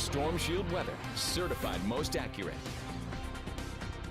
Storm Shield weather, certified most accurate.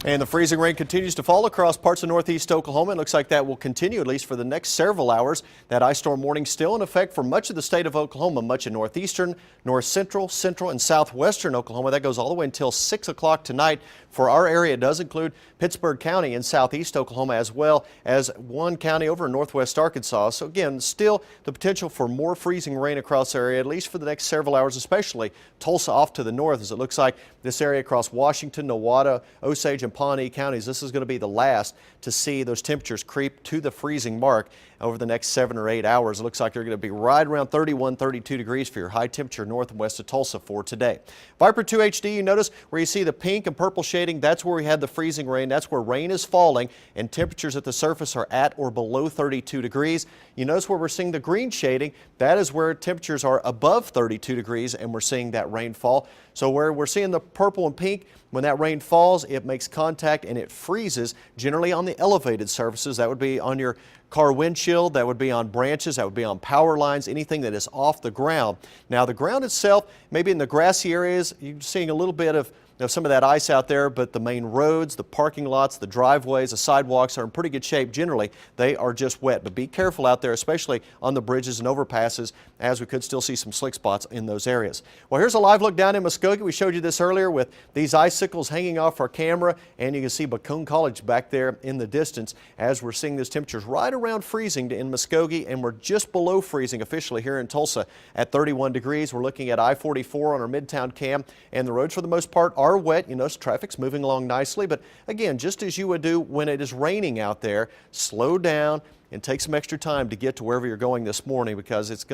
And the freezing rain continues to fall across parts of northeast Oklahoma. It looks like that will continue at least for the next several hours. That ice storm warning still in effect for much of the state of Oklahoma, much of northeastern, north central, central and southwestern Oklahoma. That goes all the way until 6 o'clock tonight. For our area, it does include Pittsburg County in southeast Oklahoma, as well as one county over in northwest Arkansas. So again, still the potential for more freezing rain across the area, at least for the next several hours, especially Tulsa off to the north, as it looks like this area across Washington, Nowata, Osage and Pawnee counties. This is going to be the last to see those temperatures creep to the freezing mark over the next 7 or 8 hours. It looks like they're going to be right around 31, 32 degrees for your high temperature north and west of Tulsa for today. Viper 2 HD, you notice where you see the pink and purple shading, that's where we had the freezing rain. That's where rain is falling and temperatures at the surface are at or below 32 degrees. You notice where we're seeing the green shading, that is where temperatures are above 32 degrees and we're seeing that rainfall. So where we're seeing the purple and pink, when that rain falls, it makes contact and it freezes generally on the elevated surfaces. That would be on your car windshield, that would be on branches, that would be on power lines, anything that is off the ground. Now the ground itself, maybe in the grassy areas, you're seeing a little bit of some of that ice out there, but the main roads, the parking lots, the driveways, the sidewalks are in pretty good shape. Generally, they are just wet, but be careful out there, especially on the bridges and overpasses, as we could still see some slick spots in those areas. Well, here's a live look down in Muskogee. We showed you this earlier with these icicles hanging off our camera, and you can see Bacone College back there in the distance as we're seeing these temperatures right around freezing in Muskogee, and we're just below freezing officially here in Tulsa at 31 degrees. We're looking at I-44 on our Midtown cam, and the roads for the most part are wet. You notice traffic's moving along nicely, but again, just as you would do when it is raining out there, slow down and take some extra time to get to wherever you're going this morning, because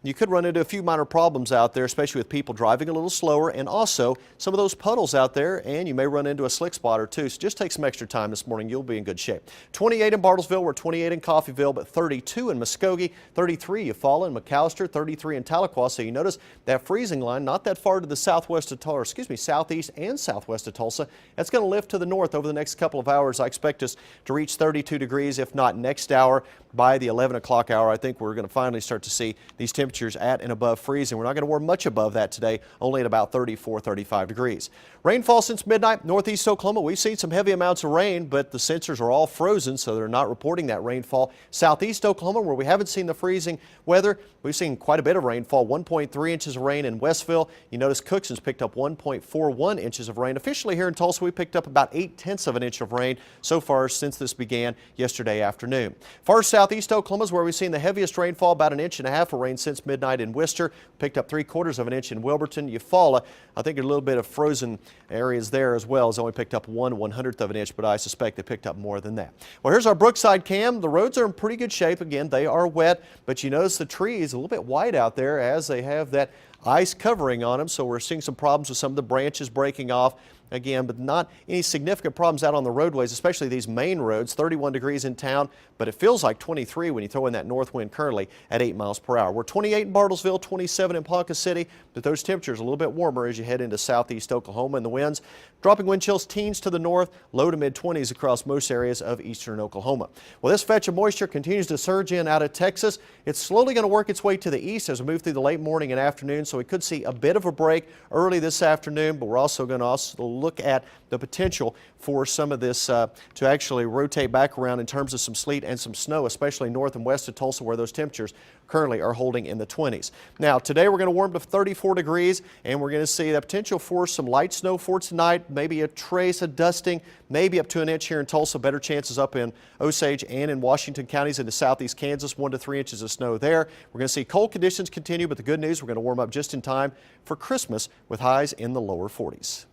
you could run into a few minor problems out there, especially with people driving a little slower and also some of those puddles out there, and you may run into a slick spot or two. So just take some extra time this morning. You'll be in good shape. 28 in Bartlesville, we're 28 in Coffeyville, but 32 in Muskogee, 33 Eufaula and McAllister, 33 in Tahlequah. So you notice that freezing line not that far to the southeast and southwest of Tulsa. That's going to lift to the north over the next couple of hours. I expect us to reach 32 degrees, if not next hour. By the 11 o'clock hour, I think we're going to finally start to see these temperatures at and above freezing. We're not going to warm much above that today, only at about 34, 35 degrees. Rainfall since midnight, northeast Oklahoma. We've seen some heavy amounts of rain, but the sensors are all frozen, so they're not reporting that rainfall. Southeast Oklahoma, where we haven't seen the freezing weather, we've seen quite a bit of rainfall, 1.3 inches of rain in Westville. You notice Cookson's picked up 1.41 inches of rain. Officially here in Tulsa, we picked up about 0.8 of an inch of rain so far since this began yesterday afternoon. Far southeast Oklahoma is where we've seen the heaviest rainfall, about 1.5 inches of rain since midnight in Worcester. Picked up 3/4 of an inch in Wilburton. Eufaula, I think a little bit of frozen areas there as well, has only picked up 1/100th of an inch, but I suspect they picked up more than that. Well, here's our Brookside cam. The roads are in pretty good shape. Again, they are wet, but you notice the trees a little bit white out there as they have that ice covering on them, so we're seeing some problems with some of the branches breaking off. Again, but not any significant problems out on the roadways, especially these main roads. 31 degrees in town, but it feels like 23 when you throw in that north wind currently at 8 miles per hour. We're 28 in Bartlesville, 27 in Ponca City, but those temperatures a little bit warmer as you head into southeast Oklahoma, and the winds dropping wind chills teens to the north, low to mid 20s across most areas of eastern Oklahoma. Well, this fetch of moisture continues to surge in out of Texas. It's slowly going to work its way to the east as we move through the late morning and afternoon, so we could see a bit of a break early this afternoon, but we're also going to look at the potential for some of this to actually rotate back around in terms of some sleet and some snow, especially north and west of Tulsa, where those temperatures currently are holding in the 20s. Now, today we're going to warm to 34 degrees, and we're going to see the potential for some light snow for tonight, maybe a trace of dusting, maybe up to 1 inch here in Tulsa. Better chances up in Osage and in Washington counties into southeast Kansas, 1 to 3 inches of snow there. We're going to see cold conditions continue, but the good news, we're going to warm up just in time for Christmas with highs in the lower 40s.